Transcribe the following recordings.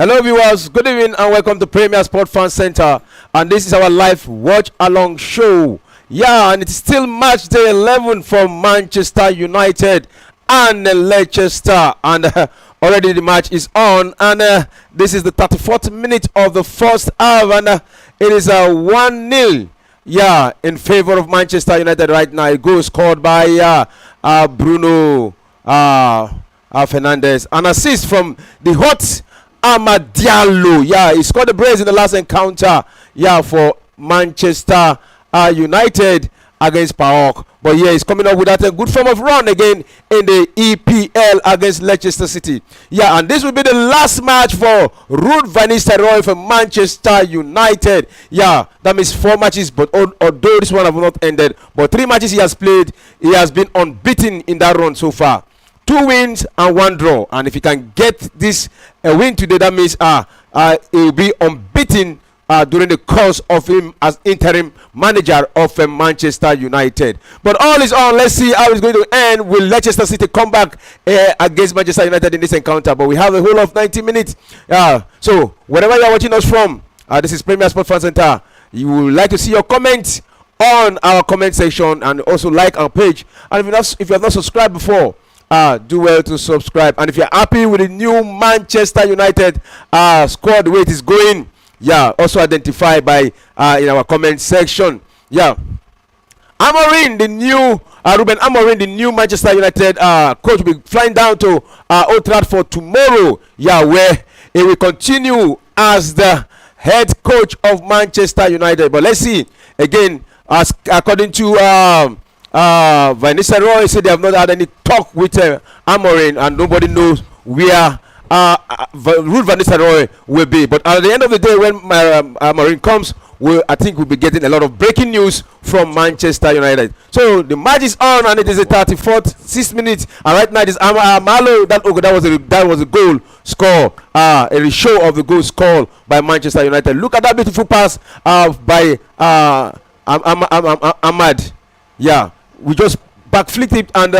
Hello viewers, good evening and welcome to Premier Sport Fan Center, and this is our live watch along show. Yeah, and it's still match day 11 for Manchester United and Leicester, and already the match is on, and this is the 34th minute of the first half, and it is a 1-0 in favor of Manchester United right now. A goal scored by Bruno Fernandes, an assist from the hot Amad Diallo. He scored the brace in the last encounter for Manchester United against PAOK. But he's coming up with that a good form of run again in the EPL against Leicester City. And this will be the last match for Ruud van Nistelrooy for Manchester United. That means 4 matches, but although this one have not ended, but 3 matches he has played, he has been unbeaten in that run so far. 2 wins and 1 draw, and if he can get this win today, that means he will be unbeaten during the course of him as interim manager of Manchester United. But all is on. Let's see how it's going to end. Will Leicester City come back against Manchester United in this encounter? But we have a whole of 90 minutes. So wherever you are watching us from, this is Premier Sport Fan Center. You would like to see your comments on our comment section, and also like our page. And if you have not subscribed before, do well to subscribe. And if you're happy with the new Manchester United squad, the way it is going, also identify by in our comment section. Amorim, the new Ruben Amorim, the new Manchester United coach, will be flying down to Old Trafford tomorrow, where he will continue as the head coach of Manchester United. But let's see again, as according to Van Nistelrooy, said they have not had any talk with Amorim, and nobody knows where Ruud van Nistelrooy will be. But at the end of the day, when Amorim comes, I think we'll be getting a lot of breaking news from Manchester United. So the match is on, and it is the 34th, 6 minutes, and right now it is Malo. That was a goal score, a show of the goal scored by Manchester United. Look at that beautiful pass by Ahmad. We just back flicked it, and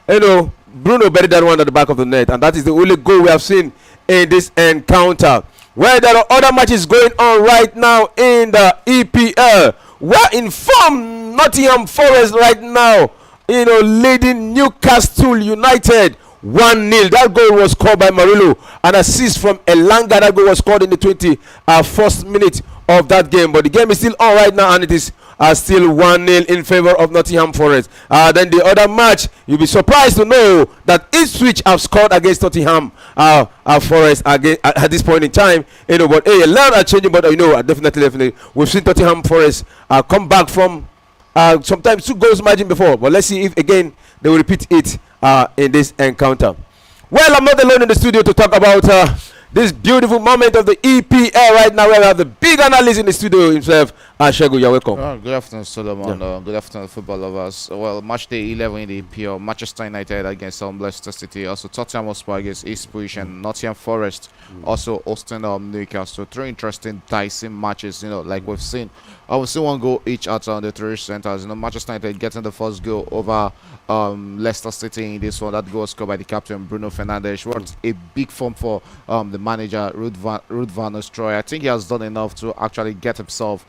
Bruno buried that one at the back of the net, and that is the only goal we have seen in this encounter. Where there are other matches going on right now in the EPL. We're in form. Nottingham Forest right now, leading Newcastle United 1-0. That goal was scored by Marillo. An assist from Elanga. That goal was scored in the 21st minute of that game. But the game is still on right now, and it is still 1-0 in favor of Nottingham Forest. Then the other match, you'll be surprised to know that Ipswich have scored against Nottingham Forest again at this point in time. But a lot are changing. But definitely, we've seen Nottingham Forest come back from sometimes 2 goals margin before. But let's see if again they will repeat it in this encounter. Well, I'm not alone in the studio to talk about this beautiful moment of the EPL right now, where we have the big analyst in the studio himself. Shegu, you're welcome. Good afternoon, Solomon. Good afternoon, football lovers. Well, match day 11 in the EPL. Manchester United against Leicester City. Also, Tottenham Hotspur against Ipswich, and Nottingham Forest also hosting Newcastle. 3 interesting, dicey matches. Like we've seen. We've seen 1 goal each at the 3 centers. Manchester United getting the first goal over Leicester City in this one. That goal was scored by the captain Bruno Fernandes. What a big form for the manager Ruud van Nistelrooy. I think he has done enough to actually get himself,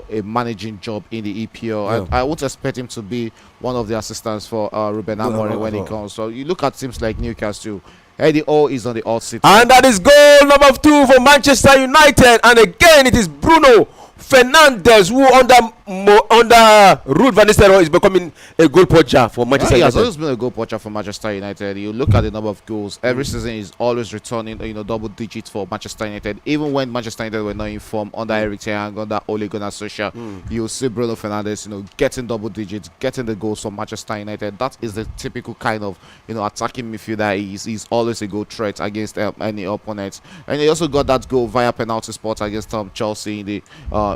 a managing job in the EPL. I would expect him to be one of the assistants for Ruben Amorim when he comes. So you look at teams like Newcastle. Eddie O is on the hot seat. And that is goal number 2 for Manchester United. And again, it is Bruno Fernandes, who under Ruud van Nistelrooy is becoming a goal poacher for Manchester United. He has always been a goal poacher for Manchester United. You look at the number of goals every season, is always returning, double digits for Manchester United. Even when Manchester United were not in form under Eric Ten Hag, under Ole Gunnar Solskjaer, you see Bruno Fernandes, getting double digits, getting the goals for Manchester United. That is the typical kind of, attacking midfielder. He's always a goal threat against any opponent. And he also got that goal via penalty spot against Chelsea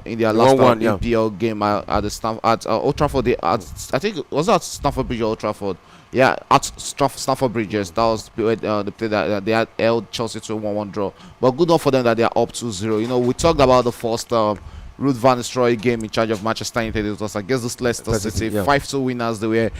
in their last EPL game at Old Trafford. I think was that Stamford Bridge or Old Trafford. At Stamford Bridge. Yes, that was the play that they had held Chelsea to a 1-1 draw. But good enough for them that they are up 2-0. We talked about the first Ruud van Nistelrooy game in charge of Manchester United. It was against this Leicester City, 5-2 winners they were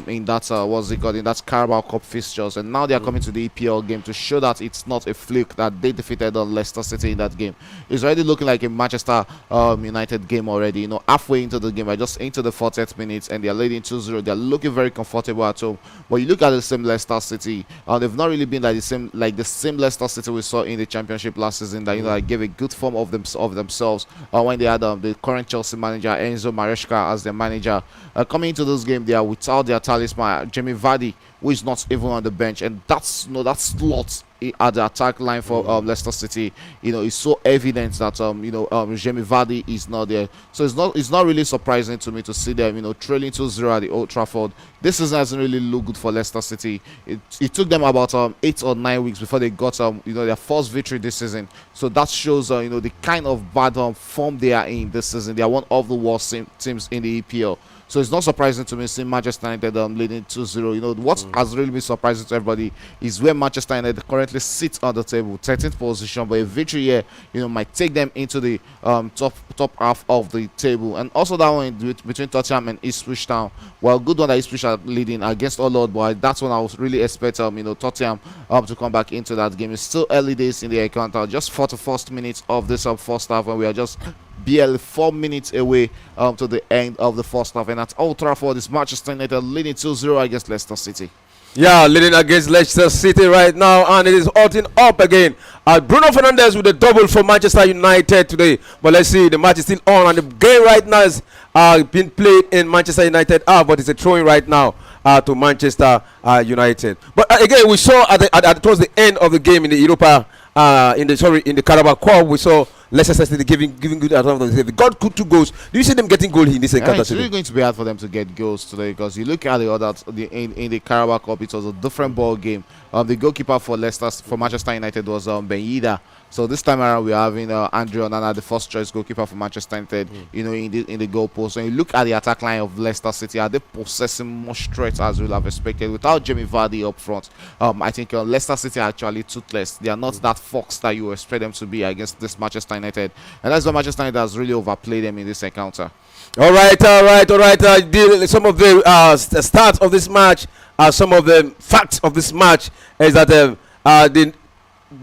in that what's it called, in that Carabao Cup fixtures, and now they are coming to the EPL game to show that it's not a fluke that they defeated Leicester City in that game. It's already looking like a Manchester United game already. Halfway into the game, I just into the 40th minutes, and they are leading 2-0. They're looking very comfortable at home. But you look at the same Leicester City, they've not really been like the same Leicester City we saw in the Championship last season. That that gave a good form of themselves when they had the current Chelsea manager Enzo Maresca as their manager. Coming into this game, they are without their talisman Jamie Vardy, who is not even on the bench, and that slot at the attack line for Leicester City, it's so evident that Jamie Vardy is not there. So it's not really surprising to me to see them trailing 2-0 at the Old Trafford. This season hasn't really looked good for Leicester City. It took them about 8 or 9 weeks before they got their first victory this season. So that shows the kind of bad form they are in this season. They are one of the worst teams in the EPL. So it's not surprising to me seeing Manchester United leading 2-0. What has really been surprising to everybody is where Manchester United currently sits on the table, 13th position. But a victory here, might take them into the top half of the table. And also that one between Tottenham and Ipswich Town. Well, good one that Ipswich are leading against Lord, but that's when I was really expect Tottenham to come back into that game. It's still early days in the encounter, just 41st minutes of this first half, and we are just barely 4 minutes away to the end of the first half. And at Old Trafford, it's Manchester United leading 2-0 against Leicester City. Yeah, leading against Leicester City right now, and it is hotting up again. Bruno Fernandes with a double for Manchester United today. But let's see, the match is still on, and the game right now is being played in Manchester United. But it's a throwing right now to Manchester United. But again, we saw towards the end of the game in the Europa, in the Carabao Cup, we saw Leicester City giving good advantage. They got good 2 goals. Do you see them getting goal in this encounter? It's really going to be hard for them to get goals today, because you look at the others in the Carabao Cup, it was a different ball game. The goalkeeper for Manchester United was Ben Yedder. So this time around, we're having Andre Onana, the first choice goalkeeper for Manchester United, in the goal post. When you look at the attack line of Leicester City, are they possessing much threats as we'll have expected? Without Jamie Vardy up front, I think Leicester City are actually toothless. They are not that fox that you expect them to be against this Manchester United. And that's why Manchester United has really overplayed them in this encounter. All right. Some of the stats of this match, some of the facts of this match is that the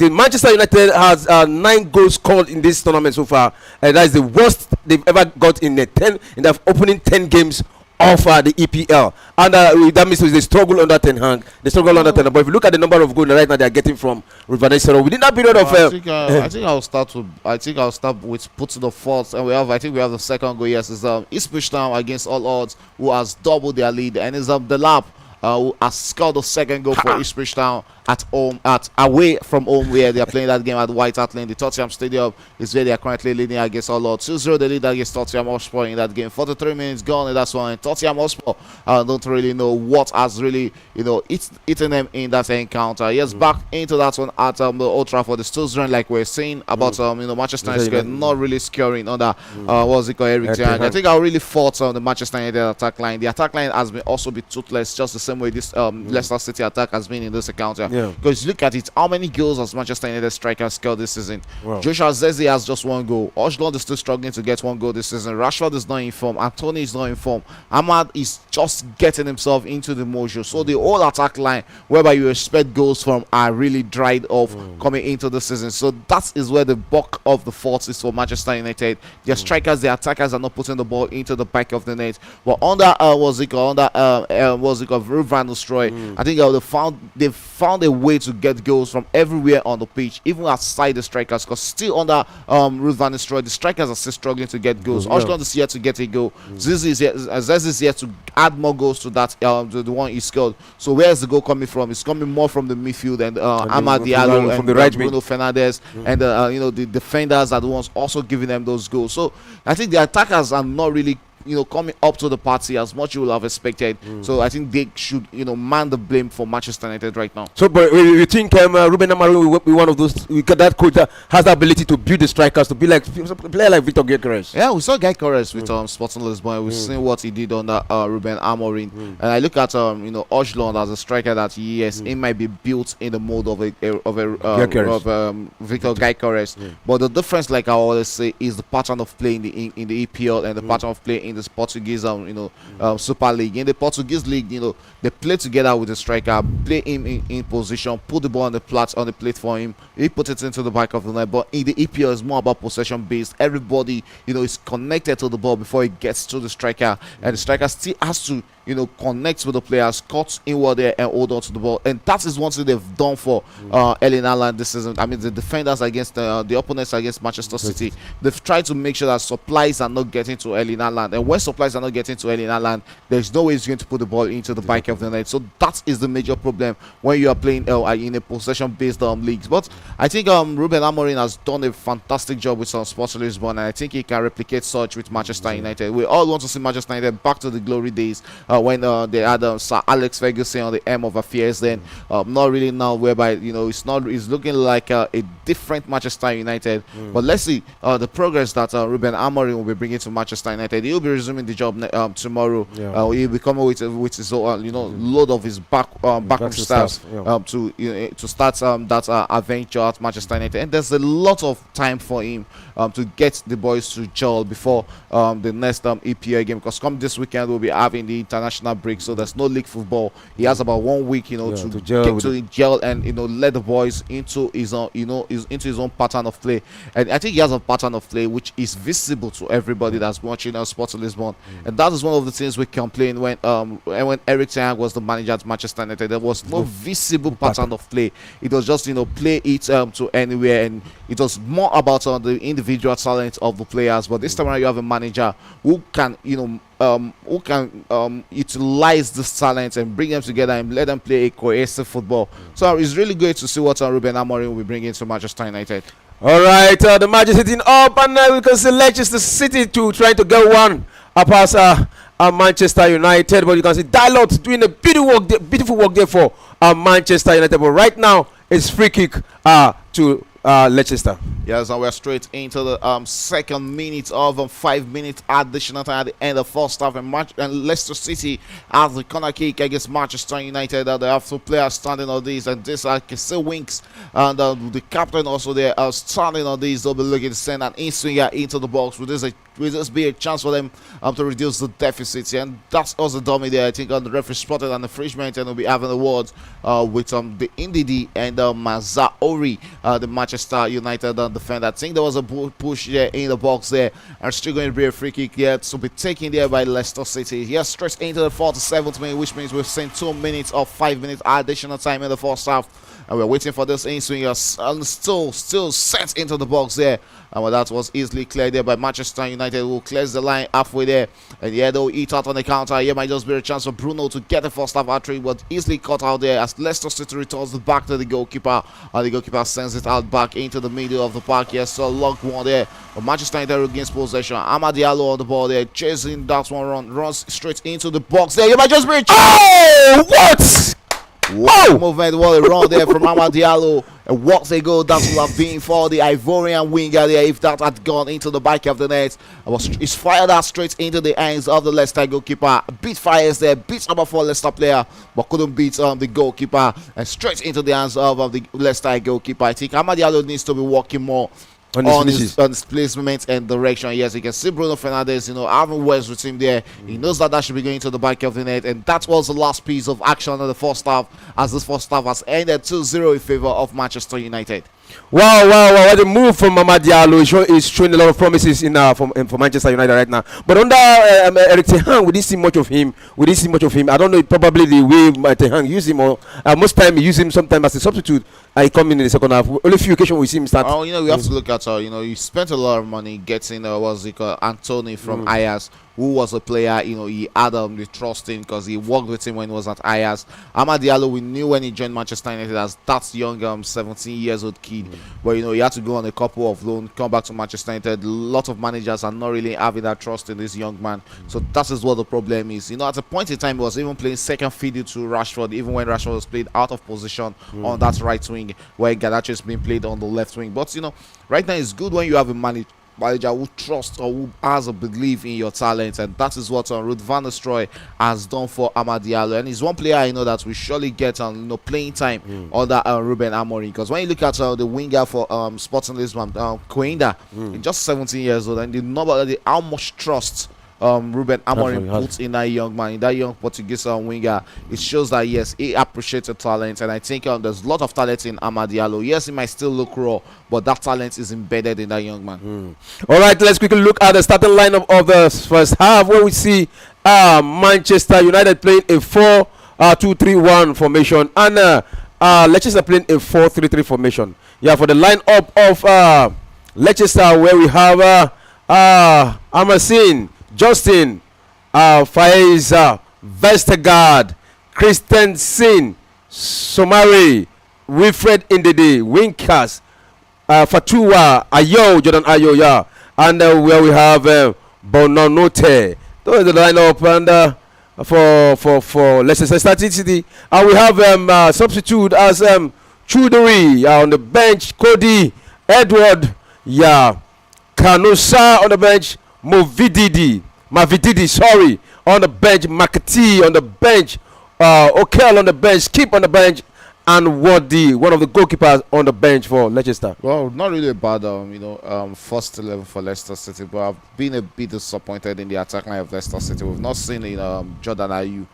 Manchester United has 9 goals scored in this tournament so far, and that is the worst they've ever got in the opening 10 games of the EPL. And that means they struggle under Ten Hag. But if you look at the number of goals right now they are getting from Ruud van Nistelrooy within that period of I think I'll start with putting the fault, and we have the second goal. Yes, is Ipswich Town against all odds, who has doubled their lead, and is the lap who has scored the second goal for Ipswich Town away from home, where they are playing that game at White Hart Lane. The Tottenham Stadium is where they are currently leading against all odds. 2-0 they lead against Tottenham Hotspur in that game. 43 minutes gone, and that's one. And Tottenham Hotspur don't really know what has really eaten them in that encounter. Yes, back into that one at the Old Trafford. It's 2-0, like we're saying about Manchester United not really scoring under what's it called, Eric Ten Hag. I think I really fought on the Manchester United attack line. The attack line has been toothless, just the same way this Leicester City attack has been in this encounter. Because look at it, how many goals has Manchester United strikers scored this season? Wow. Joshua Zirkzee has just 1 goal. Hojlund is still struggling to get 1 goal this season. Rashford is not in form. Anthony is not in form. Ahmad is just getting himself into the motion. So the whole attack line, whereby you expect goals from, are really dried off coming into the season. So that is where the bulk of the fault is for Manchester United. Their strikers, their attackers are not putting the ball into the back of the net. But under Ruud van Nistelrooy, I think they've found a way to get goals from everywhere on the pitch, even outside the strikers, because still under Ruud van Nistelrooy, the strikers are still struggling to get goals. Hojlund is here to get a goal. Zirkzee is here to add more goals to that, to the one he scored. So where is the goal coming from? It's coming more from the midfield, and Amad Diallo and Bruno Fernandes, and the defenders are the ones also giving them those goals. So I think the attackers are not really coming up to the party as much you will have expected. So I think they should man the blame for Manchester United right now. So, but you think Ruben Amorim will be one of those that coach that has the ability to build the strikers to be like player like Victor Gyökeres? Yeah, we saw Guy Corres with Sporting Lisbon. We've seen what he did under Ruben Amorim, and I look at Ojlund as a striker that he might be built in the mold of Victor Gyökeres. But the difference, like I always say, is the pattern of play in the EPL and the pattern of play in the Portuguese Super League. In the Portuguese league, they play together with the striker, play him in position, put the ball on the plate for him. He puts it into the back of the net. But in the EPL, it's more about possession based. Everybody is connected to the ball before it gets to the striker, and the striker still has to connect with the players, cut inward there and hold on to the ball. And that is one thing they've done for Erling Haaland this season. I mean, the defenders against the opponents against Manchester City, they've tried to make sure that supplies are not getting to Erling Haaland. And when supplies are not getting to Erling Haaland, there's no way he's going to put the ball into the back of the net. So that is the major problem when you are playing in a possession-based leagues. But I think Ruben Amorim has done a fantastic job with Sporting Lisbon, and I think he can replicate such with Manchester United. We all want to see Manchester United back to the glory days when they had Sir Alex Ferguson on the helm of affairs. Then not really now, whereby it's looking like a different Manchester United. But let's see the progress that Ruben Amorim will be bringing to Manchester United. He'll be resuming the job tomorrow. He'll be coming with his load of his back staff to start that adventure at Manchester United. And there's a lot of time for him to get the boys to gel before the next EPL game, because come this weekend we'll be having the international break, so there's no league football. He has about 1 week to gel and let the boys into his own into his own pattern of play. And I think he has a pattern of play which is visible to everybody that's watching Sporting Lisbon. And that is one of the things we complained when Erik ten Hag was the manager at Manchester United. There was no visible pattern of play. It was just play it to anywhere, and it was more about the individual talent of the players. But this time around you have a manager who can utilize this talent and bring them together and let them play a cohesive football. So it's really great to see what Ruben Amorim will be bringing to Manchester United. All right, the match is hitting up, and we can see Leicester City to try to get one past Manchester United. But you can see Dalot doing a beautiful work there for Manchester United. But right now it's free kick to Leicester. Yes, and we're straight into the second minute of 5-minute additional time at the end of first half, and Leicester City has the corner kick against Manchester United. They have two players standing on this, and this I can see Winks and the captain also there standing on this. They'll be looking to send an in-swinger into the box. Will this be a chance for them to reduce the deficit? And that's also dummy there. I think the referee spotted an infringement, and we'll be having a word with the Ndidi and Mazaori, the Manchester United defender. I think there was a push there in the box there, and still going to be a free kick here to be taken there by Leicester City. Here straight into the 47th minute, which means we've seen 2 minutes of 5-minute additional time in the first half, and we're waiting for this in-swinger, and still set into the box there. And well, that was easily cleared there by Manchester United, who clears the line halfway there. And yeah, they'll eat out on the counter. Here might just be a chance for Bruno to get the first half hat-trick, but easily cut out there as Leicester City returns it back to the goalkeeper. And the goalkeeper sends it out back into the middle of the park. Yes, so long one there. But Manchester United regains possession. Amad Diallo on the ball there, chasing that one, runs straight into the box there. You might just be a chance. Oh, what? Wow! Movement, what a run there from Amad Diallo. And what a goal that would have been for the Ivorian winger there if that had gone into the back of the net. It's fired out straight into the hands of the Leicester goalkeeper. Beat fires there, beats number 4 Leicester player, but couldn't beat the goalkeeper, and straight into the hands of the Leicester goalkeeper. I think Amad Diallo needs to be working more on his placement and direction. Yes, you can see Bruno Fernandes, having words with him there. He knows that should be going to the back of the net, and that was the last piece of action in the first half, as this first half has ended 2-0 in favor of Manchester United. Wow. What a move from Amad Diallo. He's showing a lot of promises for Manchester United right now. But under Erik ten Hag, we didn't see much of him. I don't know, probably the way ten Hag used him, or most time he used him sometimes as a substitute. He come in the second half. Only a few occasions we see him start. We have to look at, he spent a lot of money getting, Anthony from Ajax, who was a player, he had the trust in because he worked with him when he was at Ajax. Amad Diallo, we knew when he joined Manchester United as that young 17 years old kid, but he had to go on a couple of loans, come back to Manchester United. A lot of managers are not really having that trust in this young man, so that is what the problem is. At a point in time, he was even playing second fiddle to Rashford, even when Rashford was played out of position on that right wing, where Garnacho is being played on the left wing. But right now it's good when you have a manager who trusts or who has a belief in your talent, and that is what Ruud van Nistelrooy has done for Amad Diallo. And he's one player I know that will surely get playing time under Ruben Amorim, because when you look at the winger for Sporting Lisbon, Coenda, just 17 years old, and how much trust Ruben Amorim puts in that young man, in that young Portuguese winger, it shows that yes, he appreciates the talent. And I think there's a lot of talent in Amad Diallo. Yes, he might still look raw, but that talent is embedded in that young man. All right, let's quickly look at the starting lineup of the first half, where we see Manchester United playing a 4-2-3-1 formation, and Leicester playing a 4-3-3 formation. Yeah, for the lineup of Leicester, where we have Amasin, Justin, Faiz, Vestergaard, Christensen, Somare, Wilfred Ndidi, Winkers, Fatua, Jordan Ayo, yeah, and where we have Bononote. Those are the lineup, and for Leicester City, we have substitute as Chudori on the bench, Cody, Edward, yeah, Kanusa on the bench, Mavididi, sorry, on the bench, Makati on the bench, Okel on the bench, Skip on the bench, and Wadi, one of the goalkeepers, on the bench for Leicester. Well, not really a bad, first 11 for Leicester City, but I've been a bit disappointed in the attack line of Leicester City. We've not seen Jordan Ayew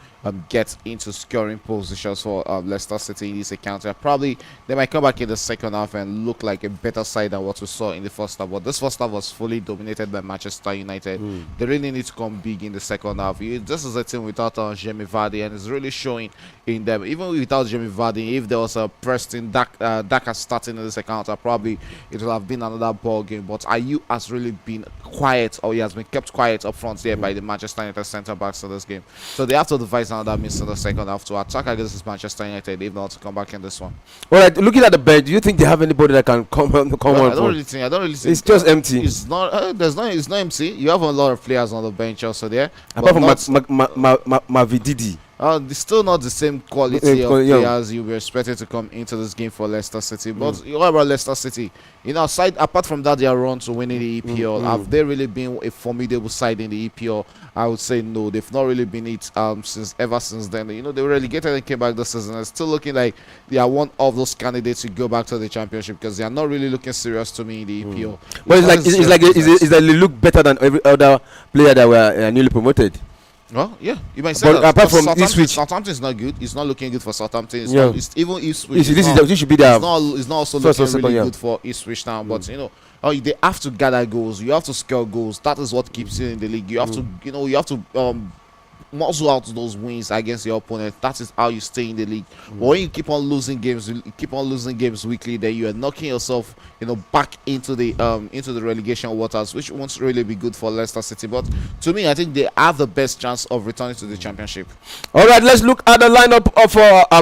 get into scoring positions for Leicester City in this encounter. Probably they might come back in the second half and look like a better side than what we saw in the first half. But this first half was fully dominated by Manchester United. They really need to come big in the second half. This is a team without Jamie Vardy, and it's really showing in them. Even without Jamie Vardy, if there was a Preston Daka starting in this encounter, probably it would have been another ball game. But Ayew has really been quiet, or he has been kept quiet up front here by the Manchester United centre backs in this game. So they have to devise another means in the second half to attack against this Manchester United, if not to come back in this one. All right, looking at the bench, do you think they have anybody that can come on? I don't really think. It's just empty. It's not. It's not empty. You have a lot of players on the bench also there. Apart from Mavididi. It's still not the same quality of players you were expected to come into this game for Leicester City. But what about Leicester City? Aside apart from that, their run to winning the EPL, have they really been a formidable side in the EPL? I would say no. They've not really been it since then. They were relegated and came back this season. It's still looking like they are one of those candidates to go back to the championship, because they are not really looking serious to me in the EPL. But it's like they look better than every other player that were newly promoted. Well, yeah, you might say that. Apart from Ipswich, Southampton is not good. It's not looking good for Southampton. It's even Ipswich. This should be the. It's not also looking really good for Ipswich now. But they have to gather goals. You have to score goals. That is what keeps you in the league. You have to, you have to muzzle out those wins against your opponent. That is how you stay in the league. But when you keep on losing games, weekly, then you are knocking yourself, back into the relegation waters, which won't really be good for Leicester City. But to me, I think they have the best chance of returning to the championship. All right, let's look at the lineup of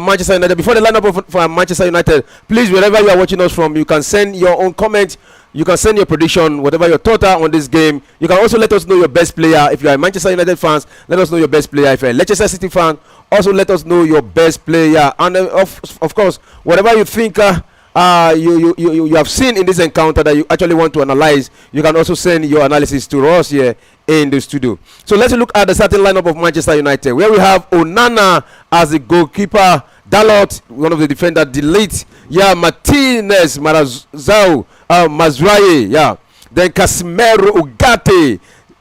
Manchester United. Before the lineup for Manchester United, please, wherever you are watching us from, you can send your own comment. You can send your prediction, whatever your thoughts are on this game. You can also let us know your best player. If you are a Manchester United fans, let us know your best player. If you're a Leicester City fan, also let us know your best player. And of course, whatever you think you have seen in this encounter that you actually want to analyze, you can also send your analysis to us here in the studio. So let's look at the starting lineup of Manchester United, where we have Onana as the goalkeeper, Dalot, one of the defenders, Delete, Martinez, Marazao, Mazraye, then Casemiro, Ugarte,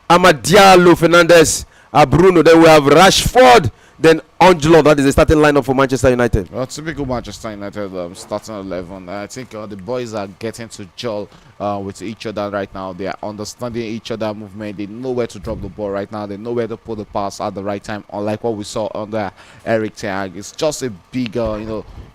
Amad Diallo, Fernandes, Bruno. Then we have Rashford, then Angelo, that is the starting lineup for Manchester United. Well, typical Manchester United starting 11. I think the boys are getting to gel with each other right now. They are understanding each other movement. They know where to drop the ball right now. They know where to put the pass at the right time. Unlike what we saw under Eric Ten Hag, it's just a big,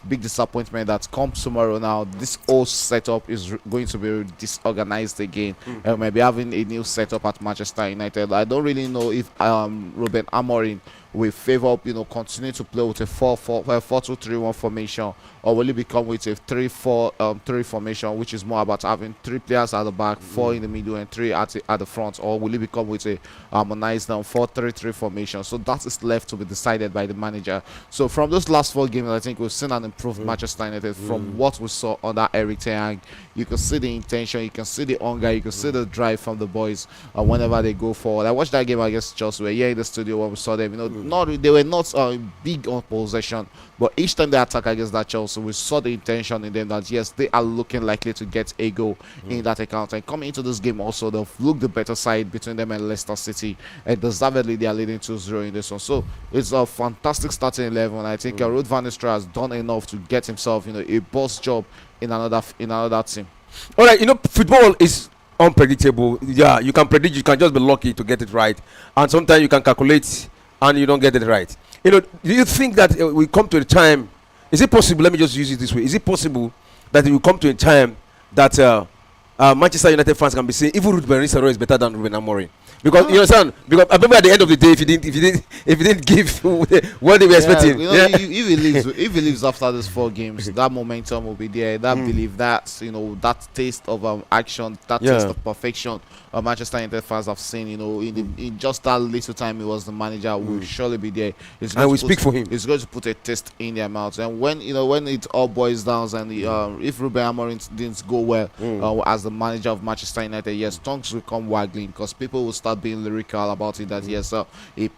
big disappointment that comes tomorrow. Now, this whole setup is going to be disorganized again. Maybe having a new setup at Manchester United. I don't really know if Ruben Amorim will favor, continue to play with a 4-2-3-1 formation, or will it become with a 3-4-3 formation, which is more about having 3 players at the back, 4 in the middle, and 3 at the front, or will it become with a harmonized 4-3-3 formation? So that is left to be decided by the manager. So from those last 4 games, I think we've seen an improved Manchester United from what we saw under Eric Ten Hag. You can see the intention, you can see the hunger, you can see the drive from the boys whenever they go forward. I watched that game against Chelsea. We were here in the studio when we saw them. They were not big on possession, but each time they attack against that Chelsea, we saw the intention in them that yes, they are looking likely to get a goal in that account. And coming into this game also, they've looked the better side between them and Leicester City, and deservedly they are leading 2-0 in this one. So it's a fantastic starting 11. I think Ruud van Nistelrooy has done enough to get himself a boss job in another team. All right, football is unpredictable. Yeah, you can predict, you can just be lucky to get it right, and sometimes you can calculate and you don't get it right. Do you think that we come to a time? Is it possible? Let me just use it this way. Is it possible that it will come to a time that Manchester United fans can be saying even Ruud van Nistelrooy is better than Ruben Amorim? Because you understand? Because I remember at the end of the day, if he didn't give what they were expecting, if he leaves after these 4 games, that momentum will be there. That belief, that that taste of action, that taste of perfection, Manchester United fans have seen. In just that little time he was the manager, will surely be there. And we speak for him. It's going to put a taste in their mouths. And when it all boils down, and if Ruben Amorim didn't go well as the manager of Manchester United, yes, tongues will come waggling because people will start being lyrical about it. That yes, they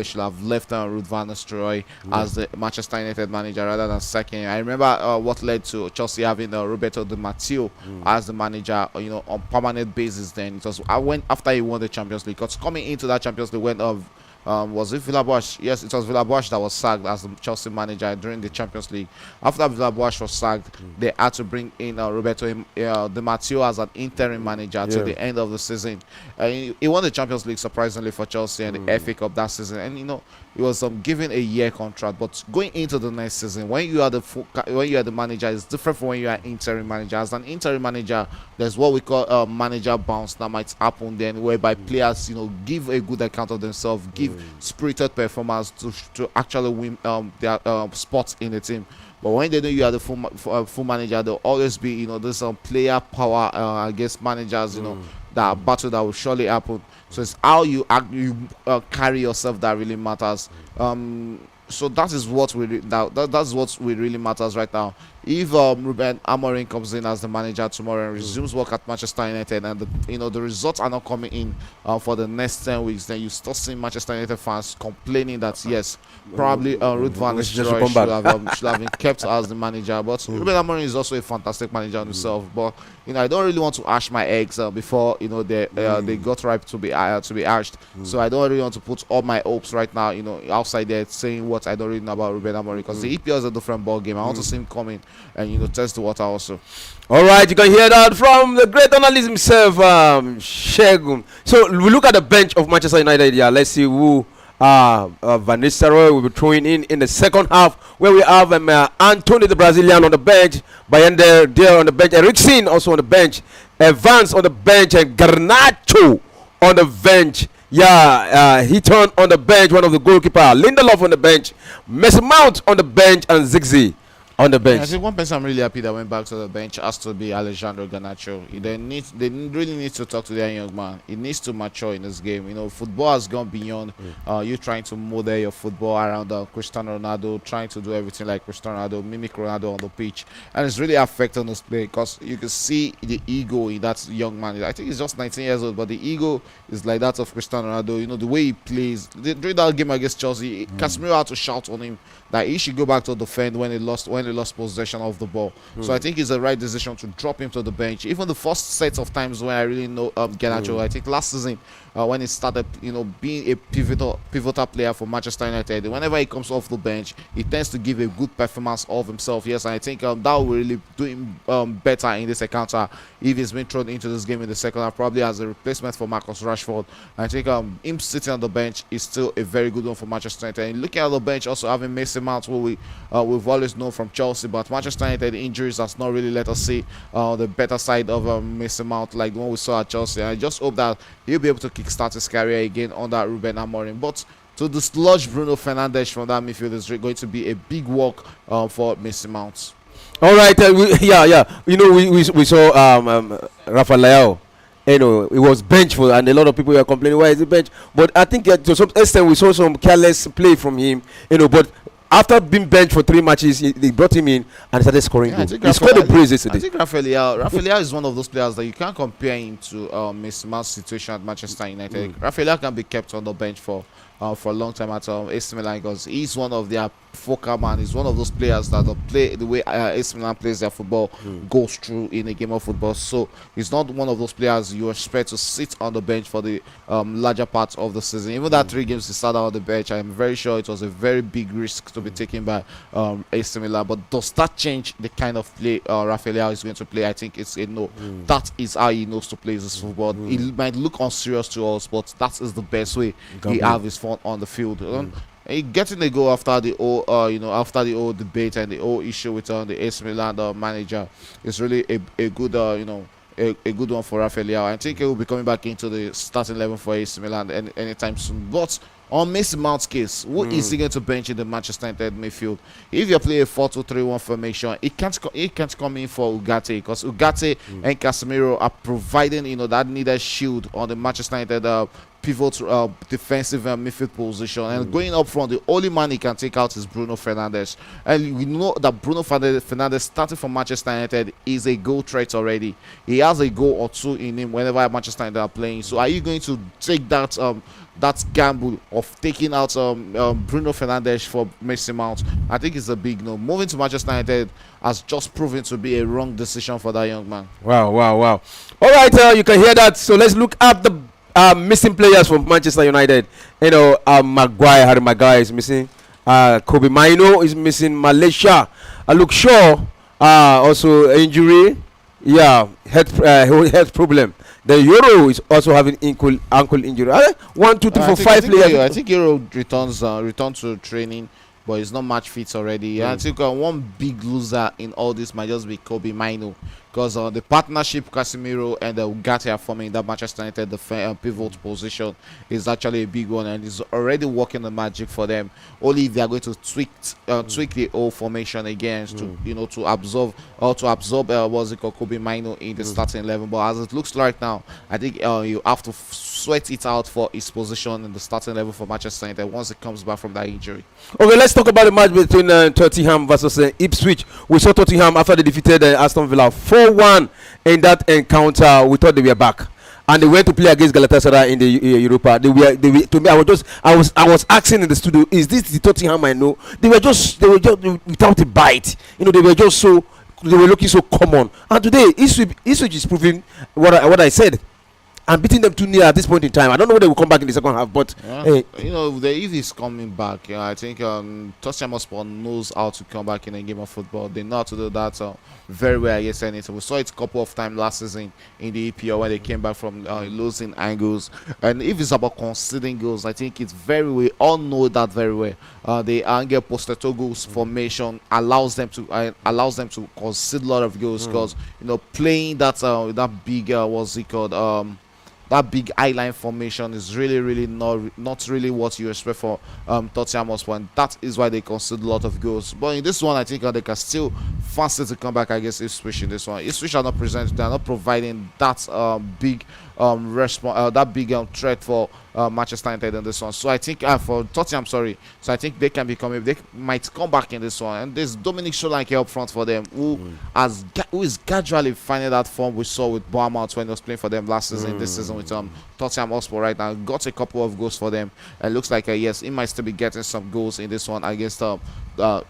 should have left Ruud van Nistelrooy as the Manchester United manager rather than sacking him. I remember what led to Chelsea having Roberto Di Matteo as the manager, on permanent basis. Then it was after he won the Champions League. Because coming into that Champions League, was it Villa-Boas? Yes, it was Villa-Boas that was sacked as the Chelsea manager during the Champions League. After Villa-Boas was sacked, they had to bring in Roberto Di Matteo as an interim manager till the end of the season. He won the Champions League surprisingly for Chelsea and the FA Cup that season. And he was given a year contract. But going into the next season, when you are the manager, it's different from when you are interim manager. As an interim manager, there's what we call manager bounce that might happen then, whereby players give a good account of themselves, give spirited performance to actually win their spots in the team. But when they know you are the full manager, there'll always be this player power against managers that battle that will surely happen. So it's how you carry yourself that really matters. So that is what that's what really matters right now. If Ruben Amorim comes in as the manager tomorrow and resumes work at Manchester United, and the results are not coming in for the next 10 weeks, then you start seeing Manchester United fans complaining that yes, probably Ruud van Nistelrooy should have been kept as the manager. But Ruben Amorim is also a fantastic manager himself. But I don't really want to ash my eggs before they got ripe to be ashed. So I don't really want to put all my hopes right now outside there saying what I don't really know about Ruben Amorim, because the EPL is a different ball game. I want to see him coming and test the water also. All right, you can hear that from the great analyst himself, Shegun. So we look at the bench of Manchester United. Yeah, let's see who Van Nistelrooy will be throwing in the second half, where we have Anthony the Brazilian on the bench, Bayende there on the bench, Eriksen also on the bench, Evans on the bench, and Garnacho on the bench. Yeah, Heaton on the bench, one of the goalkeeper, Lindelof on the bench, Mason Mount on the bench, and Ziggy on the bench. I think one person I'm really happy that went back to the bench has to be Alejandro Garnacho. They really need to talk to their young man. He needs to mature in this game. Football has gone beyond you trying to model your football around Cristiano Ronaldo, trying to do everything like Cristiano Ronaldo, mimic Ronaldo on the pitch, and it's really affecting us play, because you can see the ego in that young man. I think he's just 19 years old, but the ego is like that of Cristiano Ronaldo. The way he plays during that game against Chelsea, Casemiro had to shout on him that he should go back to defend when when we lost possession of the ball. So I think it's the right decision to drop him to the bench. Even the first set of times when I really know Garnacho, I think last season when he started, being a pivotal player for Manchester United, whenever he comes off the bench, he tends to give a good performance of himself. Yes, and I think that will really do him better in this encounter if he's been thrown into this game in the second half, probably as a replacement for Marcus Rashford. I think him sitting on the bench is still a very good one for Manchester United. And looking at the bench, also having Mason Mount, who we've always known from Chelsea, but Manchester United injuries has not really let us see the better side of Mason Mount like the one we saw at Chelsea. And I just hope that he'll be able to kickstart his career again under Ruben Amorim. But to dislodge Bruno Fernandes from that midfield is going to be a big work for Mason Mount. All right, we saw Rafael. He was benched for, and a lot of people were complaining why is he benched. But I think to some extent we saw some careless play from him. But after being benched for 3 matches, they brought him in and started scoring goals. He scored the brace yesterday. I think Rafael is one of those players that you can't compare him to Mason Mount's situation at Manchester United. Rafael can be kept on the bench for a long time at AC Milan because he's one of their focal man. He's one of those players that play the way AC Milan plays their football goes through in a game of football. So he's not one of those players you expect to sit on the bench for the larger part of the season. Even that 3 games he started on the bench, I'm very sure it was a very big risk to be taken by AC Milan. But does that change the kind of play Rafael is going to play? I think it's a no. That is how he knows to play this football. It might look unserious to us, but that is the best way he have his fun on the field. Getting a goal after the whole debate and the whole issue with the AC Milan manager is really a good a good one for Rafael. I think he will be coming back into the starting 11 for AC Milan anytime soon. But on Mason Mount's case, who is he going to bench in the Manchester United midfield? If you play a 4-2-3-1 formation, he can't come in for Ugarte because Ugarte and Casemiro are providing that needed shield on the Manchester United pivot defensive and midfield position. And going up front, the only man he can take out is Bruno Fernandes. And we know that Bruno Fernandes starting from Manchester United is a goal threat already. He has a goal or two in him whenever Manchester United are playing. So are you going to take that gamble of taking out Bruno Fernandes for Mason Mount? I think it's a big no. Moving to Manchester United has just proven to be a wrong decision for that young man. Wow. All right, you can hear that. So let's look at the missing players from Manchester United. Harry Maguire is missing. Kobe Maino is missing. Malaysia. Luke Shaw also injury. Health problem. The Euro is also having ankle injury. 1, 2, 3, 4, 5 players. I think Euro return to training, but he's not match fit already. I think one big loser in all this might just be Kobe Maino, because the partnership Casemiro and Ugarte are forming that Manchester United pivot position is actually a big one, and is already working the magic for them. Only if they are going to tweak the old formation again to absorb Kobe Maino in the starting 11. But as it looks right now, I think you have to sweat it out for his position in the starting level for Manchester United once it comes back from that injury. Okay, let's talk about the match between Tottenham versus Ipswich. We saw Tottenham after they defeated Aston Villa 4-1 in that encounter. We thought they were back, and they went to play against Galatasaray in the Europa. They were to me. I was asking in the studio, is this the Tottenham I know? They were just without a bite. They were looking so common. And today, Ipswich is proving what I said, and beating them 2-0 at this point in time. I don't know whether they will come back in the second half, but if he's coming back, I think Tottenham Hotspur knows how to come back in a game of football. They know how to do that very well against anything. We saw it a couple of times last season in the EPL when they came back from losing angles. And if it's about conceding goals, I think it's we all know that very well. The Angel Postetogo's formation allows them to concede a lot of goals because playing that big what's it called that big eye-line formation is really not really what you expect for Tottenham Hotspur, and that is why they concede a lot of goals. But in this one, I think they can still fancy to come back against Ipswich in this one. Ipswich are not providing that big that big threat for Manchester United in this one. So I think for Tottenham, sorry. So I think they can become, they might come back in this one. And there's Dominic Solanke up front for them, who is gradually finding that form we saw with Bournemouth when he was playing for them last season. This season with Tottenham Hotspur right now, got a couple of goals for them. And looks like yes, he might still be getting some goals in this one against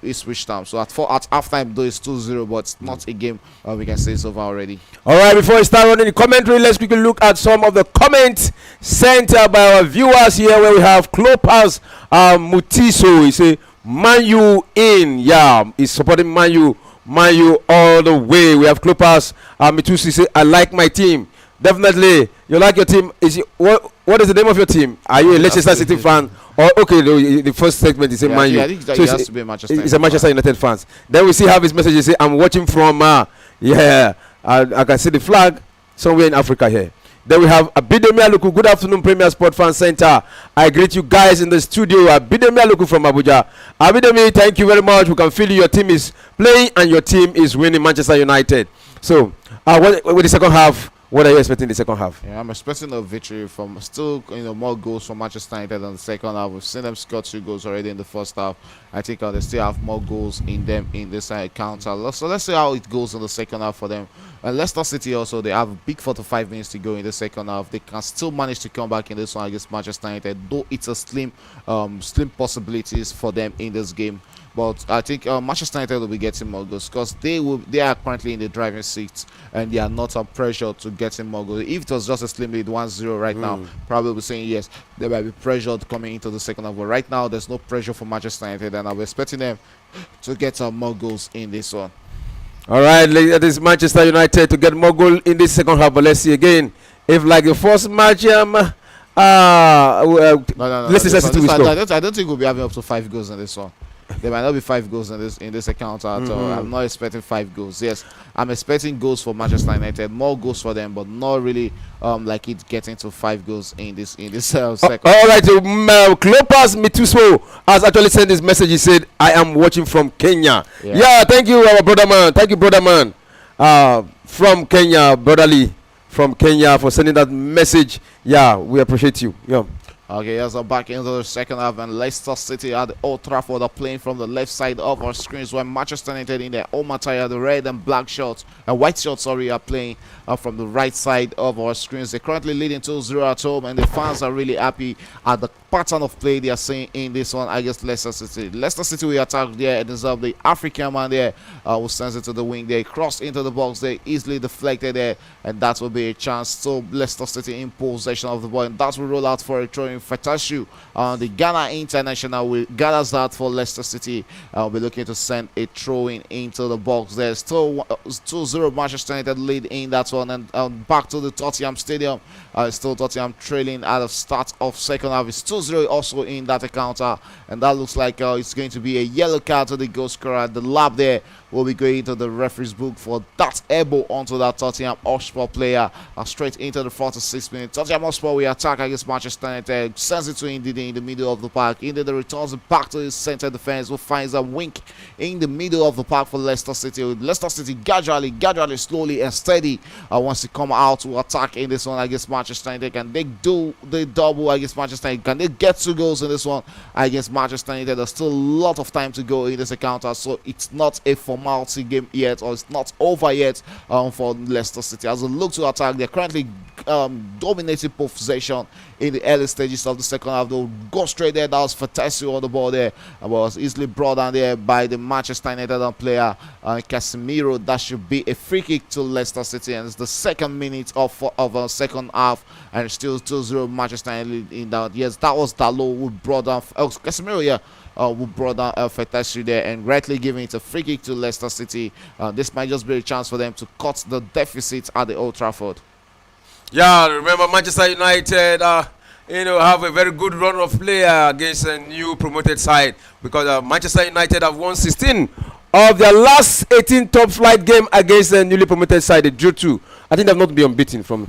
Ipswich Town. So at halftime though it's 2-0, but it's not a game we can say it's over already. All right, before we start running the commentary, let's quickly look at some of the comments sent by our viewers here, where we have Klopas Mutiso. He say Man U in, he's supporting Man U all the way. We have Klopas Mutiso. He say I like my team. Definitely, you like your team. What is the name of your team? Are you a Leicester City fan? Or okay, the first segment is saying Man U. I think that so he has to be a Manchester United. He's a Manchester United fan. Then we see how his message is. Say I'm watching from I can see the flag somewhere in Africa here. Then we have Abidemi Aluku. Good afternoon, Premier Sport Fan Center. I greet you guys in the studio. Abidemi Aluku from Abuja. Abidemi, thank you very much. We can feel your team is playing and your team is winning, Manchester United. So, what with the second half? What are you expecting in the second half? Yeah, I'm expecting a victory from still, more goals from Manchester United in the second half. We've seen them score 2 goals already in the first half. I think they still have more goals in them in this counter. So let's see how it goes in the second half for them. And Leicester City also, they have a big 45 minutes to go in the second half. They can still manage to come back in this one against Manchester United, though it's a slim possibilities for them in this game. But I think Manchester United will be getting more goals because they are currently in the driving seat and they are not on pressure to getting more goals. If it was just a slim lead 1-0 right now, probably be saying yes, they might be pressured coming into the second half. But right now, there's no pressure for Manchester United, and I'm expecting them to get more goals in this one. All right, it is Manchester United to get more goals in this second half. But let's see again if like the first match, no. Leicester City will score. I don't think we'll be having up to 5 goals in this one. There might not be 5 goals in this account at all. I'm not expecting 5 goals. Yes, I'm expecting goals for Manchester United, more goals for them, but not really like it getting to 5 goals in this second. All right, Klopas Mituso has actually sent this message. He said, "I am watching from Kenya." Yeah, thank you, our brother man. Thank you, brother man, from Kenya, brotherly from Kenya, for sending that message. Yeah, we appreciate you. Yeah. Okay, as we're back into the second half, and Leicester City at the Old Trafford are playing from the left side of our screens, while Manchester United in their home attire, the red and black shorts, and white shorts, are playing from the right side of our screens. They're currently leading 2-0 at home, and the fans are really happy at the pattern of play they are seeing in this one against Leicester City. Leicester City will attack there, and there's the African man there who sends it to the wing. They cross into the box, they easily deflected there, and that will be a chance. So Leicester City in possession of the ball, and that will roll out for a throw in. Fatashu, the Ghana international, will gather that for Leicester City. Will be looking to send a throw in into the box. There's still 2-0 Manchester United lead in that one, and back to the Tottenham Stadium. Still Tottenham trailing at the start of second half. It's 2-0 also in that encounter, and that looks like it's going to be a yellow card to the goal scorer. The lab there will be going to the referee's book for that elbow onto that Tottenham Hotspur player, straight into the 46th minute. Tottenham Hotspur will attack against Manchester United, sends it to Ndidi in the middle of the park. Ndidi returns it back to his center defense, who finds a wink in the middle of the park for Leicester City. Leicester City gradually, slowly and steady wants to come out to attack in this one against Manchester United. Can they do the double against Manchester United? Can they get 2 goals in this one against Manchester United? There's still a lot of time to go in this encounter, so it's not a formality game yet, or it's not over yet for Leicester City. As they look to attack, they're currently dominating possession in the early stages of the second half. They'll go straight there. That was Fatasio on the ball there, and was easily brought down there by the Manchester United player Casemiro. That should be a free kick to Leicester City, and it's the second minute of second half, and it's still 2-0 Manchester United in that. Yes, that was Dalot who brought down Casemiro, who brought down Fatasio there, and rightly giving it a free kick to Leicester City. This might just be a chance for them to cut the deficit at the Old Trafford. Yeah, remember Manchester United, have a very good run of play against a new promoted side, because Manchester United have won 16 of their last 18 top flight game against the newly promoted side. They drew 2. I think they've not been unbeaten from.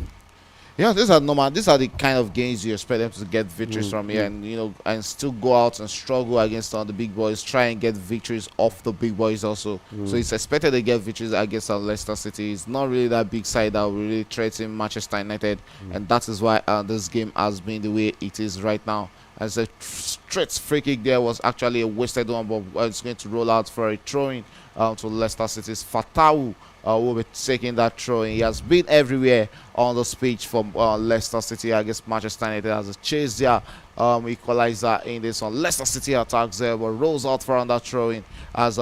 Yeah, these are normal. These are the kind of games you expect them to get victories from here, and and still go out and struggle against the big boys. Try and get victories off the big boys also. So it's expected they get victories against Leicester City. It's not really that big side that will really threaten Manchester United, and that is why this game has been the way it is right now. As a straight free kick there was actually a wasted one, but it's going to roll out for a throw-in to Leicester City's Fatawu. Will be taking that throw. He has been everywhere on the pitch from Leicester City against Manchester United as a chase there. Equalizer in this one. Leicester City attacks there, but rolls out for that throw-in as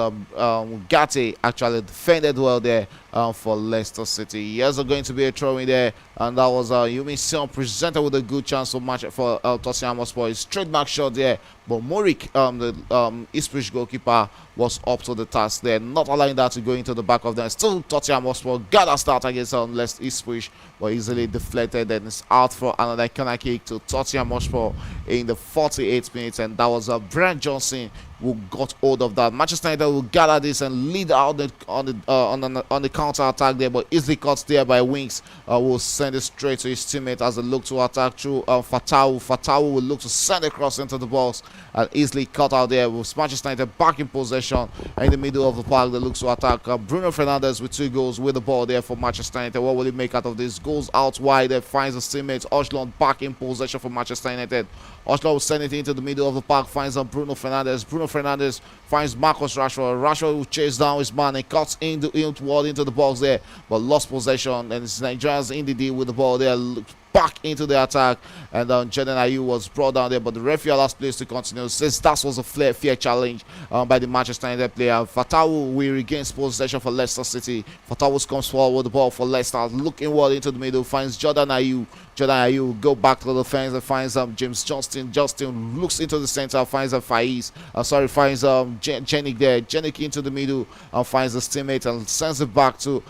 Gatti actually defended well there for Leicester City. Yes, going to be a throw-in there, and that was Yumi Sion presented with a good chance for Tottenham Hotspur. His trademark shot there, but Morik, the Ipswich goalkeeper, was up to the task there, not allowing that to go into the back of them. Still, Tottenham Hotspur got a start against Leicester Ipswich, but easily deflected, and it's out for another corner kick to Tottenham Hotspur in the 48th minute, and that was Brian Johnson who got hold of that. Manchester United will gather this and lead out on the counter attack there, but easily caught there by Winks. Will send it straight to his teammate as they look to attack through Fatawu. Fatawu will look to send it across into the box and easily cut out there with Manchester United back in possession in the middle of the park. They look to attack Bruno Fernandes with 2 goals with the ball there for Manchester United. What will he make out of this? Goes out wide there, finds his teammate Oshland back in possession for Manchester United. Oshland will send it into the middle of the park, finds Bruno Fernandes. Bruno Fernandes finds Marcus Rashford. Rashford will chase down his man and cuts into the box there, but lost possession, and it's Nigerians in the deal with the ball there. Back into the attack, and Jaden Ayew was brought down there, but the referee allows players to continue. Says that was a fair challenge by the Manchester United player. Fatawu will regain possession for Leicester City. Fatawu comes forward with the ball for Leicester, looking well into the middle, finds Jordan Ayew. Jordan Ayew will go back to the fence and finds James Johnston. Johnston looks into the center, finds finds Jenik there. Jenik into the middle and finds his teammate and sends it back to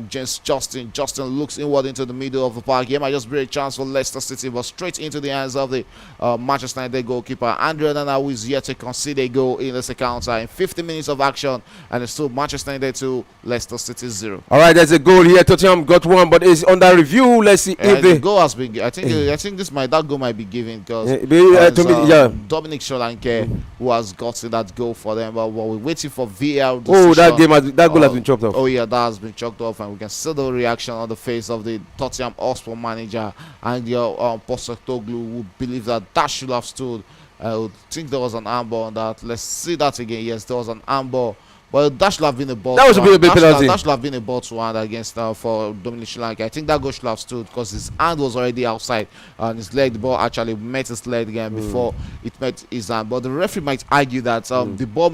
James Johnston. Johnston looks inward into the middle of the park. Here might just be a chance for Leicester City, but straight into the hands of the Manchester United goalkeeper. Andrew Onana, who is yet to concede a goal in this encounter in 50 minutes of action, and it's still Manchester United 2, Leicester City 0. All right, there's a goal here. Tottenham got one, but it's under review. Let's see if the goal has been. I think that goal might be given because Dominic Solanke who has gotten that goal for them, but we're waiting for VAR. That goal has been chopped off. Oh yeah, that has been chopped off, and we can see the reaction on the face of the Tottenham Hotspur manager and your Postecoglou, who believe that should have stood. I would think there was an armball on that. Let's see that again. Yes, there was an armball. But that should have been a ball. That was a bit penalty. That should have been a ball to hand against for Dominic Solanke. I think that goal should have stood because his hand was already outside and his leg. The ball actually met his leg again before it met his hand. But the referee might argue that the ball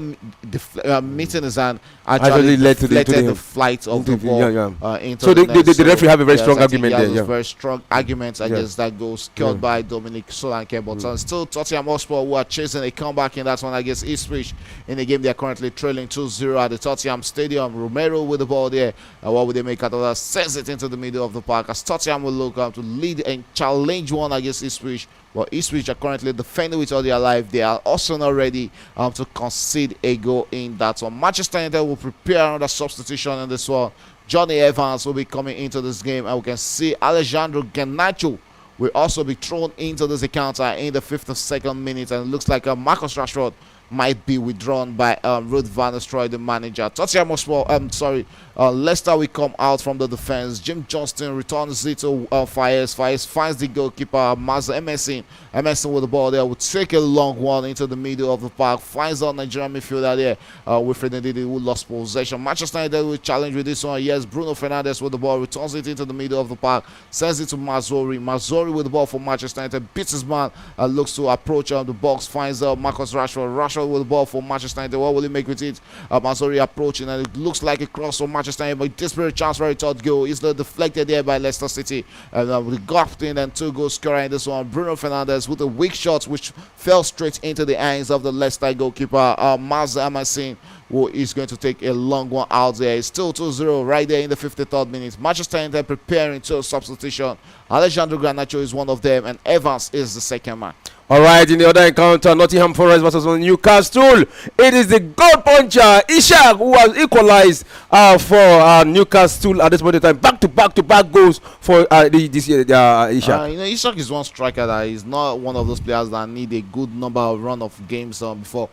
meeting his hand actually led to the flight of the ball into so the referee have a very strong argument there. Yeah, very strong argument against that goal scored by Dominic Solanke. But still, Tottenham Hotspur who are chasing a comeback in that one against Ipswich in the game. They are currently trailing 2-0 at the Tottenham Stadium. Romero with the ball there. What would they make out of that? Sends it into the middle of the park as Tottenham will look to lead and challenge one against Ipswich. Well, Ipswich are currently defending with all their life. They are also not ready to concede a goal in that one. Manchester United will prepare another substitution in this one. Johnny Evans will be coming into this game, and we can see Alejandro Garnacho will also be thrown into this encounter in the 52nd minute, and it looks like Marcus Rashford might be withdrawn by Ruud van Nistelrooy, the manager. Tottenham Hotspur, Leicester will come out from the defense. Jim Johnston returns it to Fires. Fires finds the goalkeeper, Mazza Emerson. Emerson with the ball there will take a long one into the middle of the park. Finds out Nigerian midfielder there, Wilfred Ndidi, who lost possession. Manchester United will challenge with this one. Yes, Bruno Fernandes with the ball, returns it into the middle of the park, sends it to Mazzori. Mazzori with the ball for Manchester United, beats his man, looks to approach the box, finds Marcus Rashford. Rashford with the ball for Manchester United. What will he make with it? Mazzori approaching, and it looks like a cross for Manchester United, but desperate chance for a third goal. It's deflected there by Leicester City, and we got in and 2 goals scorer in this one. Bruno Fernandes with a weak shot which fell straight into the hands of the Leicester goalkeeper, Mazza Emerson, who is going to take a long one out there. It's still 2-0 right there in the 53rd minute. Manchester United preparing to substitution. Alejandro Garnacho is one of them, and Evans is the second man. All right, in the other encounter, Nottingham Forest versus Newcastle. It is the goal puncher Ishak who has equalized for Newcastle at this point in time. Back goals for this year, Ishak. Ishak is one striker that is not one of those players that need a good number of run of games before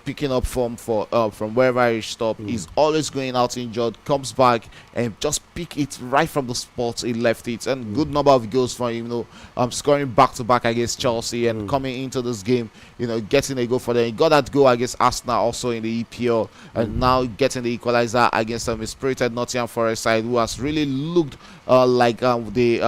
picking up form from wherever he stopped. He's always going out injured, comes back and just pick it right from the spot he left it, and good number of goals for him. Scoring back to back against Chelsea and coming into this game, getting a goal for them. He got that goal against Arsenal also in the EPL, and now getting the equalizer against a spirited Nottingham Forest side who has really looked like the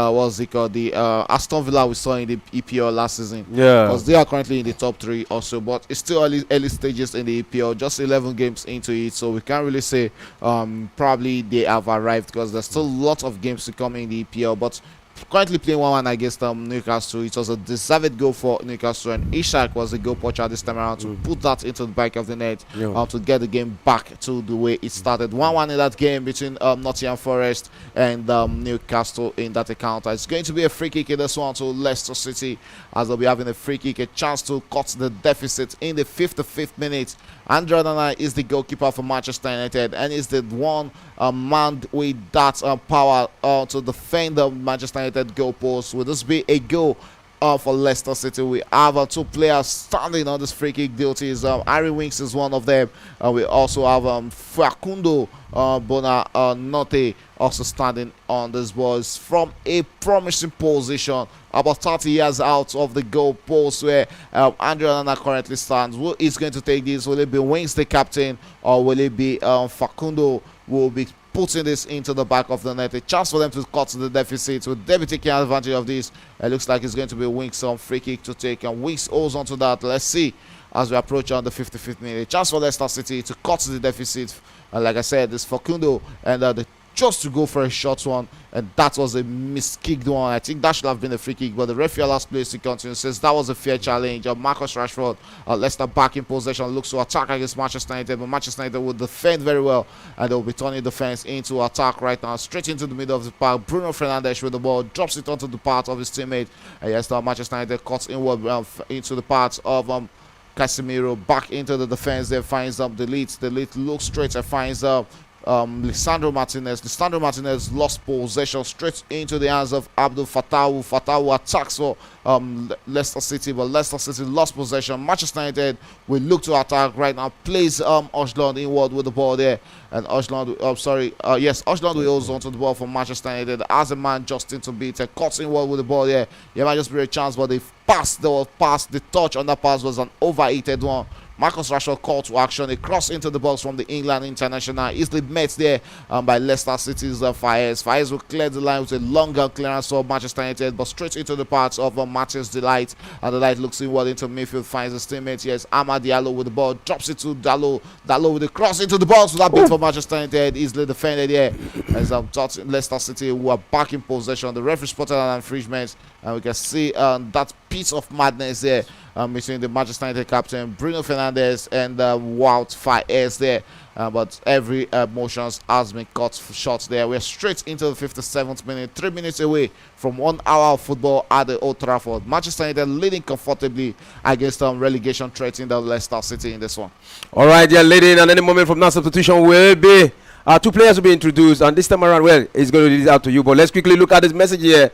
Aston Villa we saw in the EPL last season. Yeah, because they are currently in the top 3 also, but it's still early stages in the EPL, just 11 games into it, so we can't really say probably they have arrived, because there's still lots of games to come in the EPL. But currently playing 1-1 against Newcastle. It was a deserved goal for Newcastle, and Ishak was the goal poacher this time around to put that into the back of the net to get the game back to the way it started. 1-1 in that game between Nottingham Forest and Newcastle in that encounter. It's going to be a free kick in this one to Leicester City, as they'll be having a free kick, a chance to cut the deficit in the 55th minute. Andrew Onana is the goalkeeper for Manchester United, and is the one man with that power to defend the Manchester United goal post. Will this be a goal for Leicester City? We have 2 players standing on this free kick duties. Harry Winks is one of them. We also have Facundo Bonanote also standing on this ball. It's from a promising position, about 30 years out of the goal post where Andrew Onana currently stands. Who is going to take this? Will it be Winks, the captain, or will it be Facundo who will be putting this into the back of the net? A chance for them to cut the deficit. With David taking advantage of this, it looks like it's going to be Winks on free kick to take, and Winks holds on to that. Let's see as we approach on the 55th minute. A chance for Leicester City to cut the deficit. Like I said, this Facundo and just to go for a short one, and that was a miskicked one. I think that should have been a free kick, but the referee last place to continue, says that was a fair challenge. Marcus Rashford, Leicester back in possession, looks to attack against Manchester United, but Manchester United will defend very well, and they'll be turning defense into attack right now, straight into the middle of the park. Bruno Fernandes with the ball, drops it onto the part of his teammate, and yes, now Manchester United cuts inward into the part of Casemiro, back into the defense there, finds Delete looks straight and finds Lisandro Martinez lost possession straight into the hands of Abdul Fatawu attacks for Leicester City, but Leicester City lost possession. Manchester United will look to attack right now, plays Ojlund inward with the ball there, and Ojlund will hold on to the ball for Manchester United as a man Justin to beat and cuts inward with the ball there. There might just be a chance, but the touch on that pass was an overheated one. Marcus Rashford called to action, a cross into the box from the England international, easily met there by Leicester City's Fires. Fires will clear the line with a longer clearance for Manchester United, but straight into the parts of Matthias Delight, and Delight looks inward into midfield, finds his teammate. Yes, Amad Diallo with the ball, drops it to Dallo with the cross into the box. So that bit for Manchester United, easily defended here, as Leicester City who are back in possession. The referee spotted an infringement, and we can see that piece of madness there between the Manchester United captain Bruno Fernandes and Wout Faes there, but every emotions has been cut short there. We're straight into the 57th minute, 3 minutes away from 1 hour of football at the Old Trafford. Manchester United leading comfortably against relegation threats in the Leicester City in this one. All right, they're leading, and any moment from now substitution will be 2 players will be introduced, and this time around, well, it's going to lead out to you, but let's quickly look at this message here.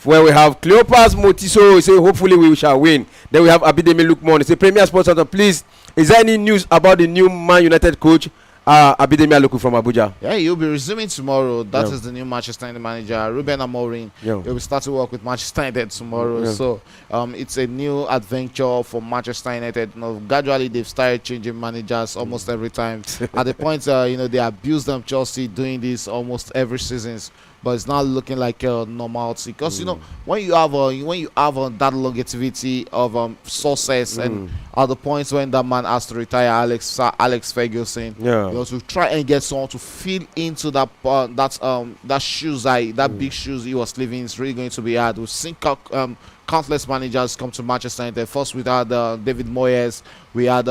Where we have Cleopas Motiso, he say hopefully we shall win. Then we have Abidemi Lukman, he say Premier Sports Center, please, is there any news about the new Man United coach Abidemi Aluku from Abuja? Yeah, he'll be resuming tomorrow. That is the new Manchester United manager, Ruben Amorim. He'll be starting work with Manchester United tomorrow. So it's a new adventure for Manchester United. Gradually they've started changing managers almost every time. At the point, they abuse them, Chelsea, doing this almost every season. But it's not looking like normality, because when you have that longevity of success, and at the points when that man has to retire, Alex Ferguson, to try and get someone to fill into that shoes, that big shoes he was living, is really going to be hard. We've seen countless managers come to Manchester United. First we had David Moyes, we had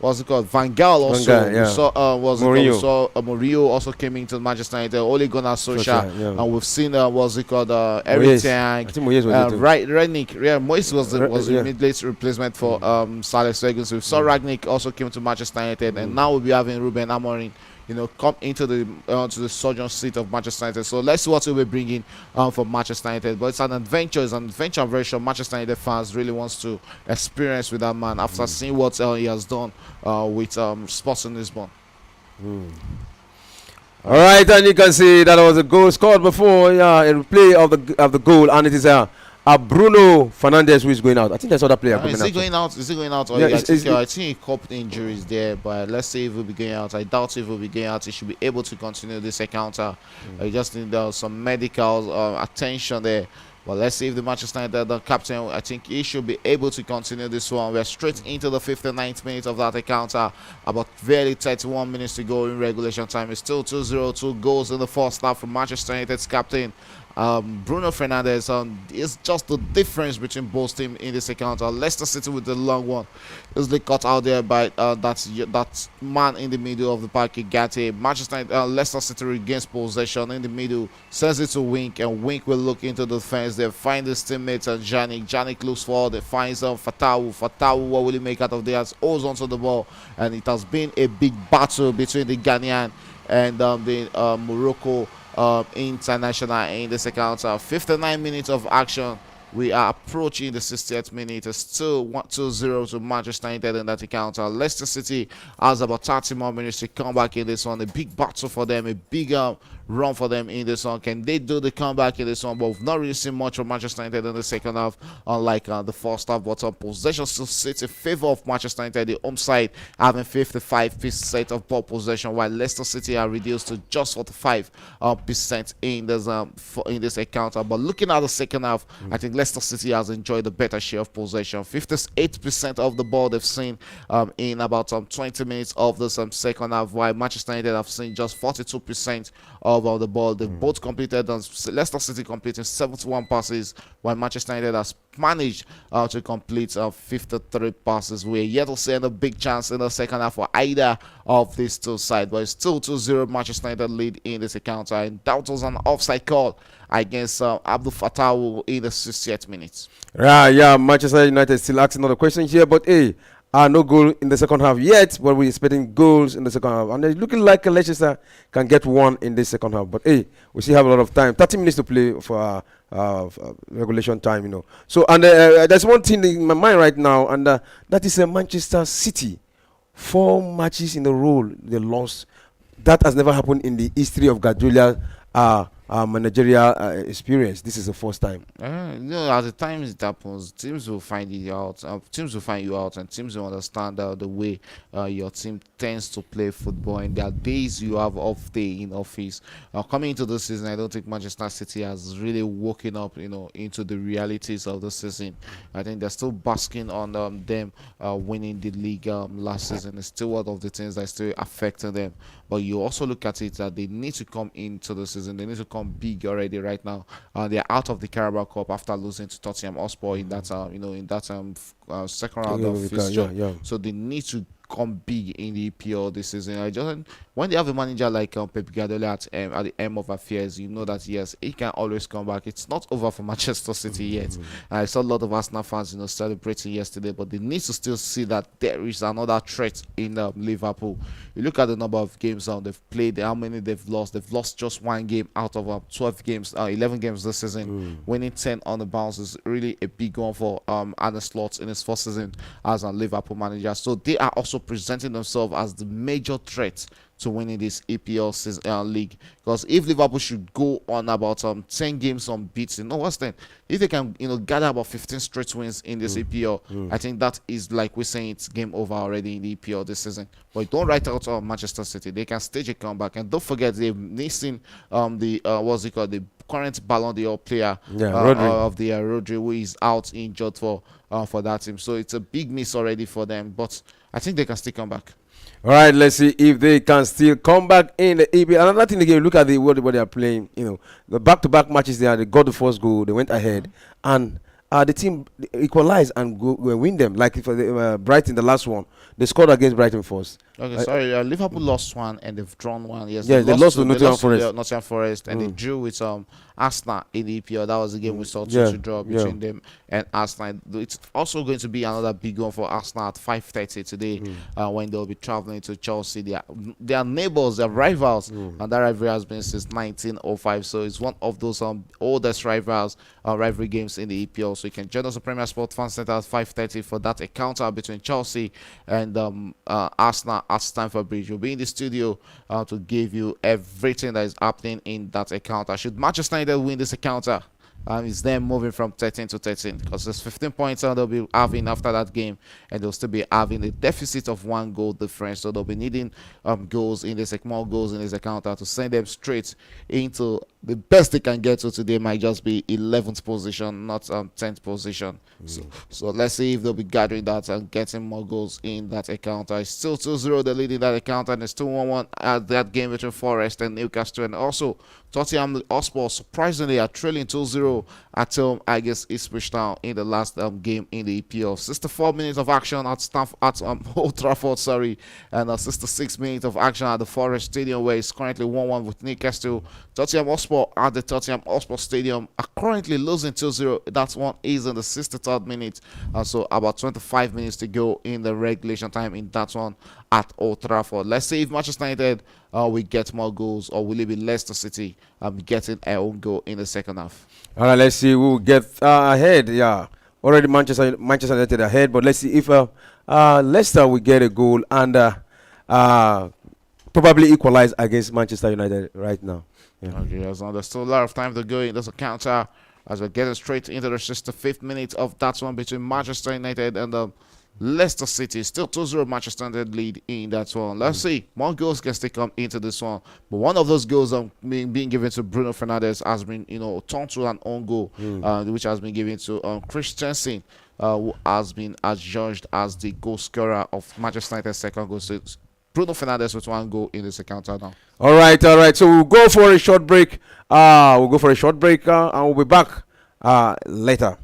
what's it called? Van Gaal also. Van Gaal, yeah. We saw what's it called? Mourinho. We saw Mourinho also came into Manchester United. Ole Gunnar Solskjaer, Yeah. and we've seen what's it called? Eric Moyes. Ten I think Moyes was there too. Right, Rangnick. Yeah, Moyes was the Yeah. immediate replacement for Sir Alex Ferguson. We saw Ragnick also came to Manchester United, and now we'll be having Ruben Amorim, come into the to the surgeon seat of Manchester United. So let's see what we'll be bringing for Manchester United. But it's an adventure. I'm very sure Manchester United fans really wants to experience with that man after seeing what he has done with Sporting Lisbon. All right, and you can see that was a goal scored before, a replay of the goal, and it is Bruno Fernandes who is going out. I think I saw that player coming Is out. he going out? Is he going out? Yeah, I think he coped injuries there, but let's see if he'll be going out. I doubt if he'll be going out. He should be able to continue this encounter. I just need some medical attention there. But let's see if the Manchester United, the captain, I think he should be able to continue this one. We're straight into the 59th minute of that encounter. About barely 31 minutes to go in regulation time. It's still 2-0, 2 goals in the first half from Manchester United's captain. Bruno Fernandes is just the difference between both teams in this encounter. Leicester City with the long one easily cut out there by that man in the middle of the park, Gatti. Leicester City regains possession in the middle, sends it to Wink, and Wink will look into the fence. They find his teammate and Janik looks forward. They find Fatawu, what will he make out of this? Holds onto the ball, and it has been a big battle between the Ghanaian and the Morocco international in this encounter. 59 minutes of action. We are approaching the 60th minute. It's still 1-2-0 to Manchester United in that encounter. Leicester City has about 30 more minutes to come back in this one. A big battle for them, a big run for them in this one. Can they do the comeback in this one? But we've not really seen much of Manchester United in the second half, unlike the first half. But possession still sits in favor of Manchester United. The home side having 55% of ball possession, while Leicester City are reduced to just 45% in this encounter. But looking at the second half, I think Leicester City has enjoyed the better share of possession. 58% of the ball they've seen in about 20 minutes of this second half, while Manchester United have seen just 42% of the ball. They've both completed, Leicester City completing 71 passes, while Manchester United has managed to complete 53 passes. We're yet to see a big chance in the second half for either of these two sides, but it's still 2-0 Manchester United lead in this encounter, and that was an offside call against Abdul Fattah in the 60th minute. Right, yeah, Manchester United still asking another question here, but no goal in the second half yet, but we're expecting goals in the second half. And it's looking like Leicester can get one in this second half. But we still have a lot of time. 30 minutes to play for regulation time, So, and there's one thing in my mind right now, and that is Manchester City. 4 matches in a row they lost. That has never happened in the history of Guardiola managerial experience. This is the first time. At the times it happens, teams will find it out. Teams will find you out, and teams will understand the way your team tends to play football. And there are days you have off day in office. Coming into the season, I don't think Manchester City has really woken up, into the realities of the season. I think they're still basking on them winning the league last season. It's still one of the things that's still affecting them. But you also look at it that they need to come into the season. They need to come big already right now. They're out of the Carabao Cup after losing to Tottenham Hotspur in that second round of fixture. So they need to come big in the EPL this season. When they have a manager like Pep Guardiola at the end of affairs, you know that yes, he can always come back. It's not over for Manchester City yet. I saw a lot of Arsenal fans, celebrating yesterday, but they need to still see that there is another threat in Liverpool. You look at the number of games they've played, how many they've lost. They've lost just 1 game out of 12 games, 11 games this season. Winning 10 on the bounce is really a big one for Arne Slot in his first season as a Liverpool manager. So they are also presenting themselves as the major threat to winning this EPL league. Because if Liverpool should go on about 10 games unbeaten, if they can gather about 15 straight wins in this EPL, I think that is, like we're saying, it's game over already in the EPL this season. But don't write out Manchester City. They can stage a comeback, and don't forget they've missing the current Ballon d'Or player of the Rodri, who is out injured for that team. So it's a big miss already for them, but I think they can still come back. All right, let's see if they can still come back in the EPL. Another thing again, look at what they are playing. The back-to-back matches they got the first goal, they went ahead, and the team equalize and go win them. Like for the Brighton, the last one, they scored against Brighton first. Okay, sorry. Liverpool lost one and they've drawn one. Yes, Yeah, they lost to Nottingham Forest. Nottingham Forest, and they drew with Arsenal in the EPL. That was the game we saw Yeah, to draw between them and Arsenal. It's also going to be another big one for Arsenal at 5:30 today, when they'll be traveling to Chelsea. They are neighbors, they are rivals, and that rivalry has been since 1905. So it's one of those oldest rivalry games in the EPL. So you can join us at Premier Sport Fan Center at 5:30 for that encounter between Chelsea and Arsenal at Stamford Bridge. We'll be in the studio to give you everything that is happening in that encounter. Should Manchester United win this encounter, it's them moving from 13 to 13, because there's 15 points they'll be having after that game, and they'll still be having a deficit of 1 goal difference. So they'll be needing more goals in this encounter to send them straight into the best they can get to today. Might just be 11th position, not 10th position. So let's see if they'll be gathering that and getting more goals in that encounter. It's still 2-0, they're leading that encounter, and it's 2-1 at that game between Forest and Newcastle. And also Tottenham Hotspur surprisingly are trailing 2-0 at home against Ipswich Town in the last game in the EPL. 64 minutes of action at Old Trafford, and 66 minutes of action at the Forest Stadium, where it's currently 1-1 with Newcastle. Tottenham Hotspur at the Tottenham Hotspur Stadium are currently losing 2-0. That one is in the 63rd minute, so about 25 minutes to go in the regulation time in that one at Old Trafford. Let's see if Manchester United will get more goals, or will it be Leicester City getting a own goal in the second half. All right, let's see who will get ahead. Yeah, already Manchester United ahead, but let's see if Leicester will get a goal and probably equalize against Manchester United right now. Yeah. Okay, there's still a lot of time to go in this encounter, as we're getting straight into the 65th minute of that one between Manchester United and Leicester City. Still 2-0 Manchester United lead in that one. Let's see. More goals can still come into this one. But one of those goals being given to Bruno Fernandes has been, turned to an own goal, which has been given to Christensen, who has been adjudged as the goal scorer of Manchester United's second goal. So Bruno Fernandes with 1 goal in this encounter now. All right. So we'll go for a short break. And we'll be back later.